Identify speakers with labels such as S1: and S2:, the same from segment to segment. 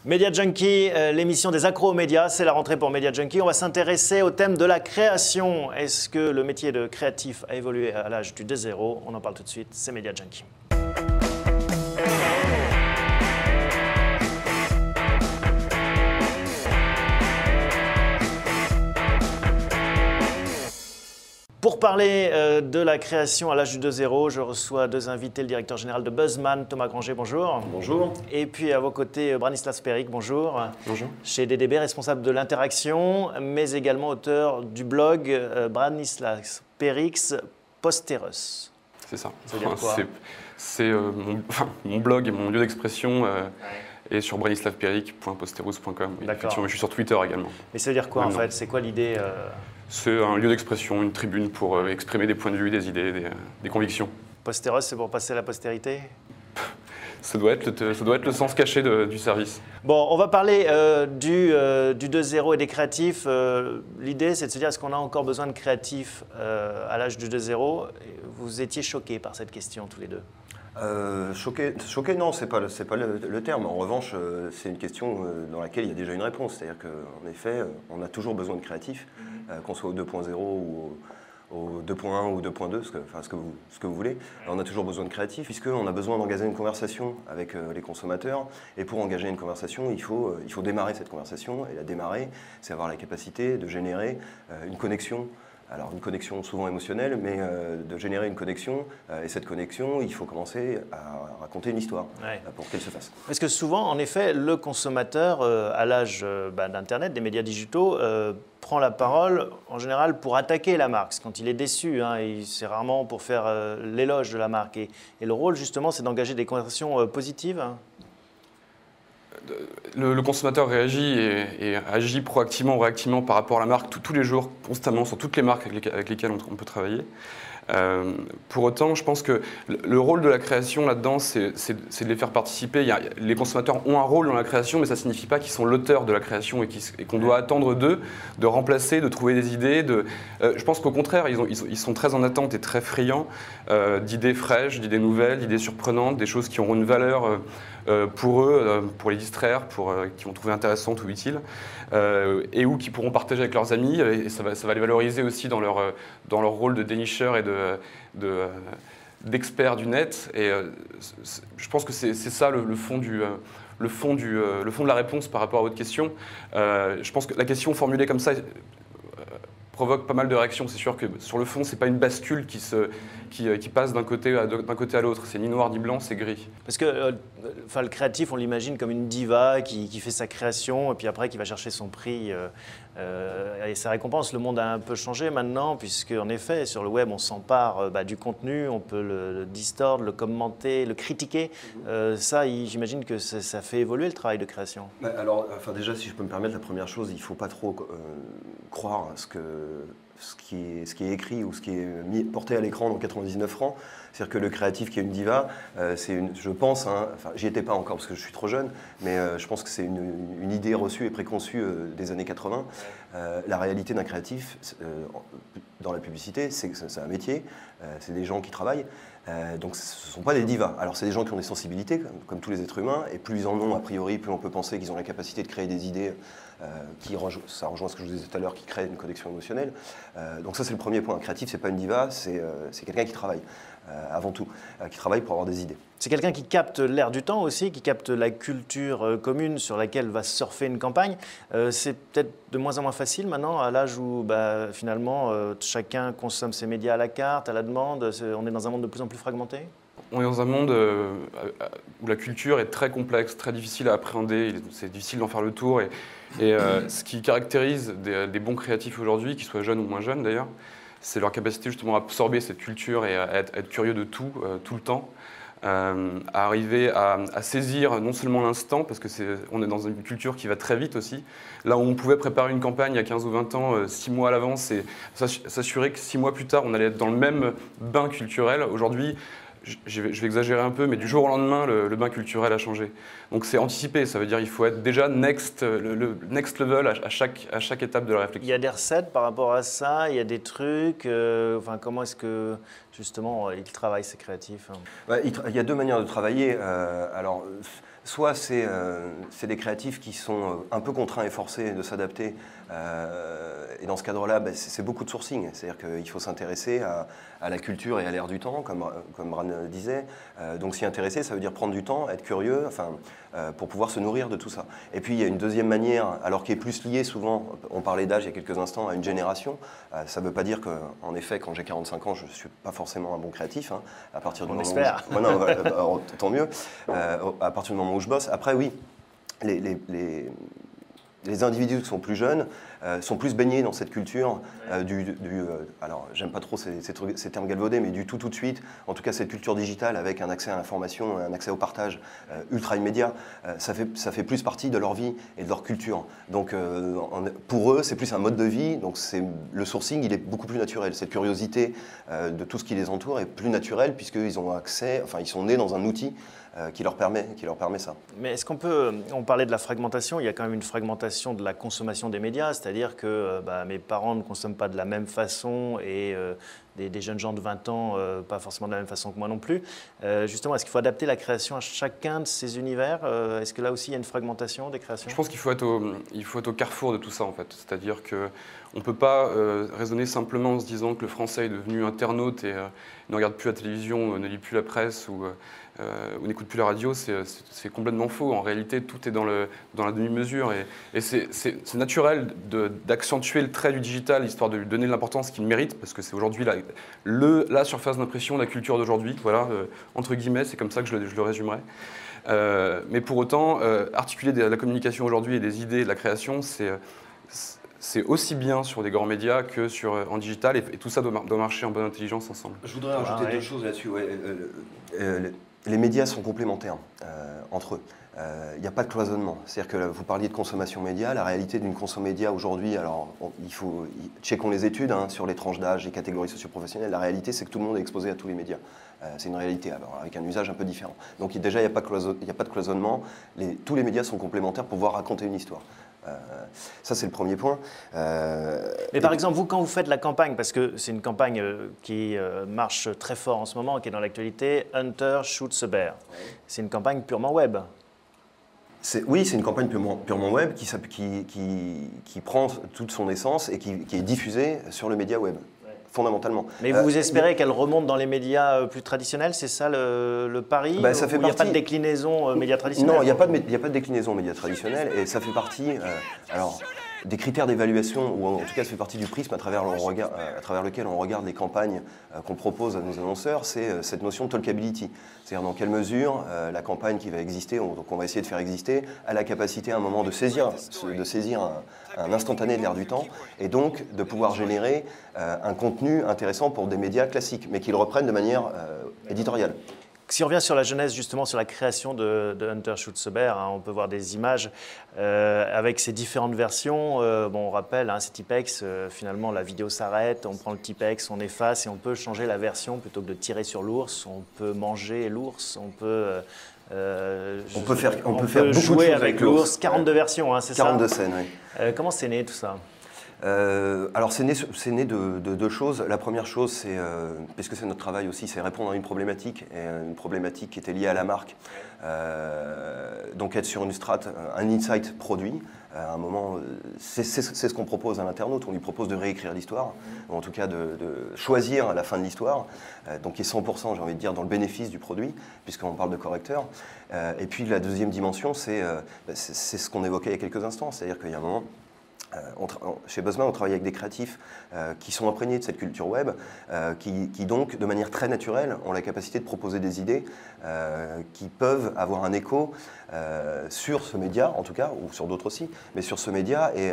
S1: Media Junkie, l'émission des accros aux médias, c'est la rentrée pour Media Junkie. On va s'intéresser au thème de la création. Est-ce que le métier de créatif a évolué à l'âge du 2.0? On en parle tout de suite, c'est Media Junkie. Pour parler de la création à l'âge du 2.0, je reçois deux invités, le directeur général de Buzzman, Thomas Granger, bonjour.
S2: Bonjour.
S1: Et puis à vos côtés, Branislav Peric, bonjour.
S2: Bonjour.
S1: Chez DDB, responsable de l'interaction, mais également auteur du blog Branislav Peric's Posteros.
S2: C'est ça.
S1: Ça veut dire quoi?
S2: C'est mon blog et mon lieu d'expression est sur branislavperic.posteros.com. Effectivement, je suis sur Twitter également.
S1: Mais ça veut dire quoi en fait? C'est quoi l'idée
S2: C'est un lieu d'expression, une tribune pour exprimer des points de vue, des idées, des convictions.
S1: Posteros, c'est pour passer à la postérité?
S2: Ça doit être le sens caché du service.
S1: Bon, on va parler du 2.0 et des créatifs. L'idée, c'est de se dire, est-ce qu'on a encore besoin de créatifs à l'âge du 2.0? Vous étiez choqués par cette question, tous les deux.
S3: Choqué, non, c'est pas le terme. En revanche, c'est une question dans laquelle il y a déjà une réponse. C'est-à-dire qu'en effet, on a toujours besoin de créatifs, qu'on soit au 2.0 ou au 2.1 ou 2.2, ce que vous voulez. Alors, on a toujours besoin de créatifs, puisqu'on a besoin d'engager une conversation avec les consommateurs. Et pour engager une conversation, il faut démarrer cette conversation. Et la démarrer, c'est avoir la capacité de générer une connexion. Alors une connexion souvent émotionnelle, mais de générer une connexion, et cette connexion, il faut commencer à raconter une histoire pour qu'elle se fasse.
S1: Parce que souvent, en effet, le consommateur, à l'âge d'Internet, des médias digitaux, prend la parole en général pour attaquer la marque. Quand il est déçu, c'est rarement pour faire l'éloge de la marque. Et le rôle, justement, c'est d'engager des conversations positives.
S2: Le consommateur réagit et agit proactivement ou réactivement par rapport à la marque tous les jours, constamment, sur toutes les marques avec lesquelles on peut travailler. Pour autant, je pense que le rôle de la création là-dedans, c'est de les faire participer. Les consommateurs ont un rôle dans la création, mais ça ne signifie pas qu'ils sont l'auteur de la création et qu'on doit attendre d'eux de remplacer, de trouver des idées. Je pense qu'au contraire, ils sont très en attente et très friands d'idées fraîches, d'idées nouvelles, d'idées surprenantes, des choses qui auront une valeur pour eux, pour les distraire, qui vont trouver intéressantes ou utiles, et ou qui pourront partager avec leurs amis. Et ça va les valoriser aussi dans leur rôle de dénicheur et d'experts du net. Et je pense que c'est ça le fond de la réponse par rapport à votre question. Je pense que la question formulée comme ça provoque pas mal de réactions. C'est sûr que sur le fond, c'est pas une bascule qui passe d'un côté à l'autre. C'est ni noir ni blanc, c'est gris.
S1: Parce que le créatif, on l'imagine comme une diva qui fait sa création et puis après qui va chercher son prix et sa récompense. Le monde a un peu changé maintenant puisque en effet, sur le web, on s'empare du contenu, on peut le distordre, le commenter, le critiquer. Ça, j'imagine que ça fait évoluer le travail de création.
S3: Alors, déjà, si je peux me permettre, la première chose, il ne faut pas trop croire à ce qui est écrit ou ce qui est porté à l'écran dans 99 francs. C'est-à-dire que le créatif qui est une diva, je pense, j'y étais pas encore parce que je suis trop jeune, mais je pense que c'est une idée reçue et préconçue des années 80. La réalité d'un créatif dans la publicité, c'est que c'est un métier, c'est des gens qui travaillent. Donc ce ne sont pas des divas. Alors c'est des gens qui ont des sensibilités, comme tous les êtres humains, et plus ils en ont, a priori, plus on peut penser qu'ils ont la capacité de créer des idées ça rejoint ce que je vous disais tout à l'heure, qui crée une connexion émotionnelle. Donc ça c'est le premier point. Un créatif, c'est pas une diva, c'est quelqu'un qui travaille, avant tout, qui travaille pour avoir des idées.
S1: C'est quelqu'un qui capte l'air du temps aussi, qui capte la culture commune sur laquelle va surfer une campagne. C'est peut-être de moins en moins facile maintenant, à l'âge où finalement chacun consomme ses médias à la carte, à la demande. On est dans un monde de plus en plus fragmenté.
S2: On est dans un monde où la culture est très complexe, très difficile à appréhender, c'est difficile d'en faire le tour. Et ce qui caractérise des bons créatifs aujourd'hui, qu'ils soient jeunes ou moins jeunes d'ailleurs, c'est leur capacité justement à absorber cette culture et à être curieux de tout, tout le temps. À arriver à saisir non seulement l'instant, parce qu'on est dans une culture qui va très vite aussi. Là où on pouvait préparer une campagne il y a 15 ou 20 ans, 6 mois à l'avance, et s'assurer que 6 mois plus tard, on allait être dans le même bain culturel. Aujourd'hui, je vais exagérer un peu, mais du jour au lendemain, le bain culturel a changé. Donc c'est anticipé, ça veut dire qu'il faut être déjà le next level à chaque étape de la réflexion.
S1: Il y a des recettes par rapport à ça, il y a des trucs, comment est-ce que justement ils travaillent ces créatifs?
S3: Il y a deux manières de travailler. Alors, soit c'est des créatifs qui sont un peu contraints et forcés de s'adapter, et dans ce cadre-là, c'est beaucoup de sourcing, c'est-à-dire qu'il faut s'intéresser à la culture et à l'ère du temps, comme Bran disait. Donc s'y intéresser, ça veut dire prendre du temps, être curieux, pour pouvoir se nourrir de tout ça. Et puis il y a une deuxième manière, alors qui est plus liée souvent, on parlait d'âge il y a quelques instants, à une génération. Ça ne veut pas dire qu'en effet, quand j'ai 45 ans, je ne suis pas forcément un bon créatif, hein, à partir du
S1: on
S3: moment
S1: espère.
S3: où tant mieux. À partir du moment où je bosse. Après, oui, les individus qui sont plus jeunes sont plus baignés dans cette culture alors j'aime pas trop ces termes galvaudés, mais du tout de suite, en tout cas cette culture digitale avec un accès à l'information, un accès au partage ultra immédiat, ça fait plus partie de leur vie et de leur culture. Donc pour eux, c'est plus un mode de vie, donc le sourcing, il est beaucoup plus naturel. Cette curiosité de tout ce qui les entoure est plus naturelle puisqu'ils ont accès, ils sont nés dans un outil qui leur permet ça.
S1: Mais est-ce on parlait de la fragmentation, il y a quand même une fragmentation de la consommation des médias, c'est-à-dire que mes parents ne consomment pas de la même façon et des jeunes gens de 20 ans, pas forcément de la même façon que moi non plus. Justement, est-ce qu'il faut adapter la création à chacun de ces univers? Est-ce que là aussi il y a une fragmentation des créations?
S2: Je pense qu'il faut être au carrefour de tout ça en fait, c'est-à-dire qu'on ne peut pas raisonner simplement en se disant que le français est devenu internaute et ne regarde plus la télévision, ne lit plus la presse ou n'écoute plus la radio, c'est complètement faux. En réalité, tout est dans la demi-mesure et c'est naturel d'accentuer le trait du digital, histoire de lui donner l'importance qu'il mérite, parce que c'est aujourd'hui la surface d'impression de la culture d'aujourd'hui, voilà, entre guillemets, c'est comme ça que je le résumerai. Mais pour autant, articuler la communication aujourd'hui et des idées, de la création, c'est aussi bien sur des grands médias que en digital, et tout ça doit marcher en bonne intelligence ensemble.
S3: Je voudrais rajouter deux choses là-dessus. Les médias sont complémentaires entre eux. Il n'y a pas de cloisonnement. C'est-à-dire que vous parliez de consommation média. La réalité d'une consommation média aujourd'hui, alors checkons les études sur les tranches d'âge, les catégories socio-professionnelles. La réalité, c'est que tout le monde est exposé à tous les médias. C'est une réalité, alors, avec un usage un peu différent. Donc déjà, il n'y a pas de cloisonnement. Tous les médias sont complémentaires pour pouvoir raconter une histoire. Ça, c'est le premier point.
S1: Mais par exemple, vous, quand vous faites la campagne, parce que c'est une campagne qui marche très fort en ce moment, qui est dans l'actualité, Hunter Shoots a Bear. Ouais. C'est une campagne purement web.
S3: Oui, c'est une campagne purement web qui prend toute son essence et qui est diffusée sur le média web. Fondamentalement.
S1: Mais vous espérez qu'elle remonte dans les médias plus traditionnels, c'est ça le pari?
S3: Ça fait
S1: il n'y a pas de déclinaison médias traditionnels?
S3: Non, il n'y a pas de déclinaison médias traditionnels et ça fait partie des critères d'évaluation, ou en tout cas ça fait partie du prisme à travers lequel on regarde les campagnes qu'on propose à nos annonceurs, c'est cette notion de talkability. C'est-à-dire dans quelle mesure la campagne qui va exister, donc on va essayer de faire exister, a la capacité à un moment de saisir un instantané de l'air du temps et donc de pouvoir générer un contenu intéressant pour des médias classiques, mais qui le reprennent de manière éditoriale.
S1: Si on revient sur la genèse, justement, sur la création de Hunter Shoots a Bear, on peut voir des images avec ces différentes versions. On rappelle, c'est Tipex, finalement, la vidéo s'arrête, on prend le Tipex, on efface et on peut changer la version plutôt que de tirer sur l'ours. On peut manger l'ours, on peut
S3: faire beaucoup de choses avec l'ours.
S1: 42 versions, c'est ça?
S3: 42 scènes, oui.
S1: Comment c'est né tout ça?
S3: Alors c'est né de deux choses. La première chose, puisque c'est notre travail aussi, c'est répondre à une problématique, et une problématique qui était liée à la marque. Donc être sur une strate, un insight produit. À un moment, c'est ce qu'on propose à l'internaute. On lui propose de réécrire l'histoire, ou en tout cas de choisir la fin de l'histoire, donc qui est 100%, j'ai envie de dire, dans le bénéfice du produit, puisqu'on parle de correcteur. Et puis la deuxième dimension, c'est ce qu'on évoquait il y a quelques instants, c'est-à-dire qu'il y a un moment, chez Buzzman, on travaille avec des créatifs qui sont imprégnés de cette culture web, qui donc, de manière très naturelle, ont la capacité de proposer des idées qui peuvent avoir un écho sur ce média, en tout cas, ou sur d'autres aussi, mais sur ce média, et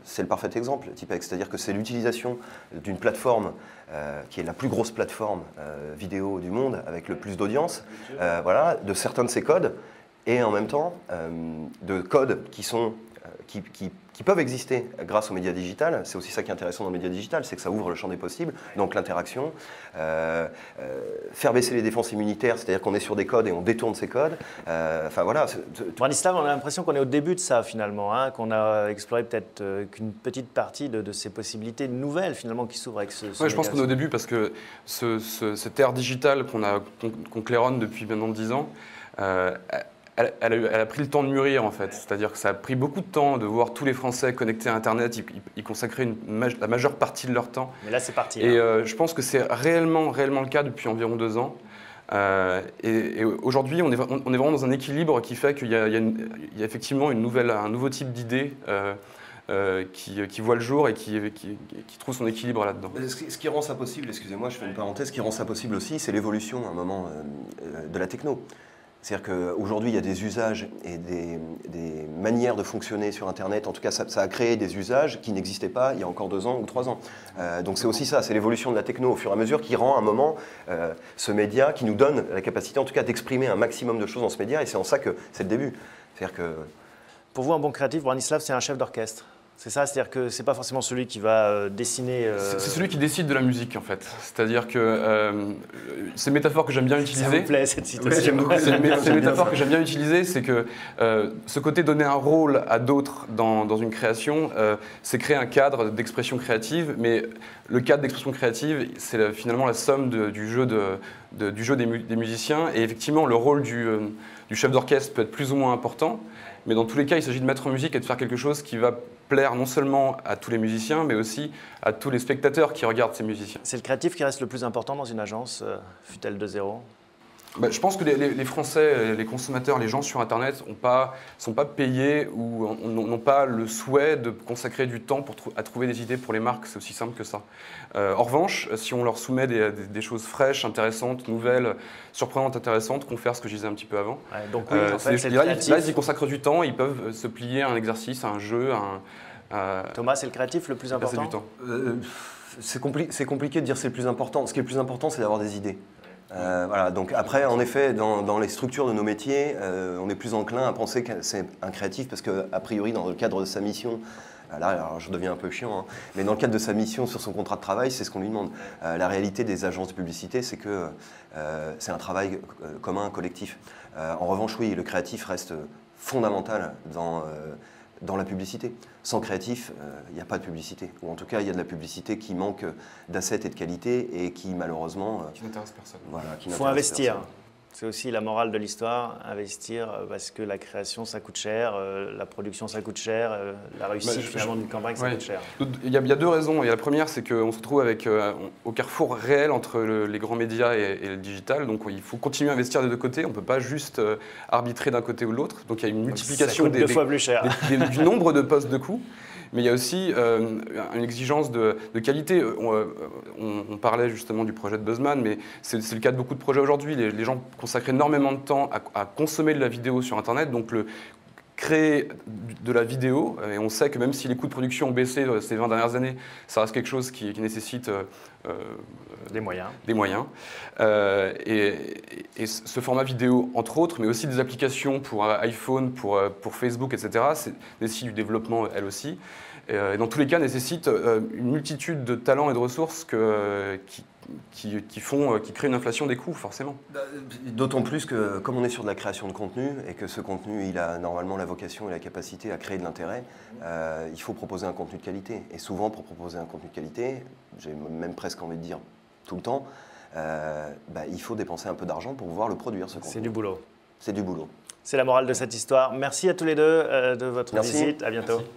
S3: c'est le parfait exemple, Tipex, c'est-à-dire que c'est l'utilisation d'une plateforme qui est la plus grosse plateforme vidéo du monde, avec le plus d'audience, de certains de ces codes, et en même temps, de codes qui peuvent exister grâce aux médias digital. C'est aussi ça qui est intéressant dans le média digital, c'est que ça ouvre le champ des possibles, donc l'interaction, faire baisser les défenses immunitaires, c'est-à-dire qu'on est sur des codes et on détourne ces codes.
S1: Branislav, on a l'impression qu'on est au début de ça finalement, qu'on a exploré peut-être qu'une petite partie de ces possibilités nouvelles finalement qui s'ouvrent avec ce
S2: je pense qu'on est au début parce que cette ère digitale qu'on claironne depuis maintenant 10 ans, elle a pris le temps de mûrir en fait. C'est-à-dire que ça a pris beaucoup de temps de voir tous les Français connectés à Internet, ils consacraient la majeure partie de leur temps.
S1: Mais là, c'est parti.
S2: Et je pense que c'est réellement le cas depuis environ 2 ans. Et aujourd'hui, on est vraiment dans un équilibre qui fait qu'il y a effectivement un nouveau type d'idée qui voit le jour et qui trouve son équilibre là-dedans.
S3: Ce qui rend ça possible, excusez-moi, je fais une parenthèse, ce qui rend ça possible aussi, c'est l'évolution à un moment de la techno. C'est-à-dire qu'aujourd'hui, il y a des usages et des manières de fonctionner sur Internet. En tout cas, ça a créé des usages qui n'existaient pas il y a encore 2 ans ou 3 ans. Donc c'est aussi ça, c'est l'évolution de la techno au fur et à mesure qui rend à un moment ce média, qui nous donne la capacité en tout cas d'exprimer un maximum de choses dans ce média. Et c'est en ça que c'est le début. C'est-à-dire que...
S1: Pour vous, un bon créatif, Branislav, c'est un chef d'orchestre. C'est ça, c'est-à-dire que c'est pas forcément celui qui va dessiner.
S2: C'est celui qui décide de la musique en fait. C'est-à-dire que c'est une métaphore que j'aime bien utiliser.
S1: Ça vous plaît cette citation?
S2: C'est une métaphore que j'aime bien utiliser, c'est que ce côté donner un rôle à d'autres dans une création, c'est créer un cadre d'expression créative, mais le cadre d'expression créative, c'est finalement la somme du jeu des musiciens. Et effectivement, le rôle du chef d'orchestre peut être plus ou moins important. Mais dans tous les cas, il s'agit de mettre en musique et de faire quelque chose qui va plaire non seulement à tous les musiciens, mais aussi à tous les spectateurs qui regardent ces musiciens.
S1: C'est le créatif qui reste le plus important dans une agence, fut-elle de zéro?
S2: Je pense que les Français, les consommateurs, les gens sur Internet sont pas payés ou n'ont pas le souhait de consacrer du temps à trouver des idées pour les marques. C'est aussi simple que ça. En revanche, si on leur soumet des choses fraîches, intéressantes, nouvelles, surprenantes, intéressantes, qu'on fait ce que je disais un petit peu avant.
S1: Ouais, donc oui, en fait,
S2: là, ils consacrent du temps, ils peuvent se plier à un exercice, à un jeu,
S1: Thomas, c'est le créatif le plus important?
S2: Du temps.
S3: C'est compliqué de dire c'est le plus important. Ce qui est le plus important, c'est d'avoir des idées. Voilà, donc après, en effet, dans les structures de nos métiers, on est plus enclin à penser que c'est un créatif parce qu'a priori, dans le cadre de sa mission, là, alors je deviens un peu chiant, hein, mais dans le cadre de sa mission sur son contrat de travail, c'est ce qu'on lui demande. La réalité des agences de publicité, c'est que c'est un travail commun, collectif. En revanche, oui, le créatif reste fondamental dans la publicité. Sans créatif, il n'y a pas de publicité. Ou en tout cas, il y a de la publicité qui manque d'assets et de qualité et qui, malheureusement...
S2: qui n'intéresse personne.
S3: Voilà,
S1: il faut investir. C'est aussi la morale de l'histoire, investir, parce que la création, ça coûte cher, la production, ça coûte cher, la réussite finalement d'une campagne, ça coûte cher.
S2: Il y a 2 raisons. Et la première, c'est qu'on se retrouve au carrefour réel entre les grands médias et le digital. Donc il faut continuer à investir des 2 côtés. On ne peut pas juste arbitrer d'un côté ou de l'autre. Donc il y a une multiplication
S1: ça coûte 2 fois plus cher.
S2: du nombre de postes de coûts. Mais il y a aussi une exigence de qualité. On parlait justement du projet de Buzzman, mais c'est le cas de beaucoup de projets aujourd'hui. Les gens consacrent énormément de temps à consommer de la vidéo sur Internet, donc créer de la vidéo. Et on sait que même si les coûts de production ont baissé ces 20 dernières années, ça reste quelque chose qui nécessite
S1: des moyens.
S2: Et ce format vidéo, entre autres, mais aussi des applications pour iPhone, pour Facebook, etc., nécessite du développement, elle aussi. Et dans tous les cas, nécessite une multitude de talents et de ressources qui créent une inflation des coûts, forcément.
S3: D'autant plus que, comme on est sur de la création de contenu, et que ce contenu, il a normalement la vocation et la capacité à créer de l'intérêt, il faut proposer un contenu de qualité. Et souvent, pour proposer un contenu de qualité, j'ai même presque envie de dire tout le temps, il faut dépenser un peu d'argent pour pouvoir le produire, ce contenu.
S1: C'est du boulot.
S3: C'est du boulot.
S1: C'est la morale de cette histoire. Merci à tous les deux de votre visite. À bientôt.
S2: Merci.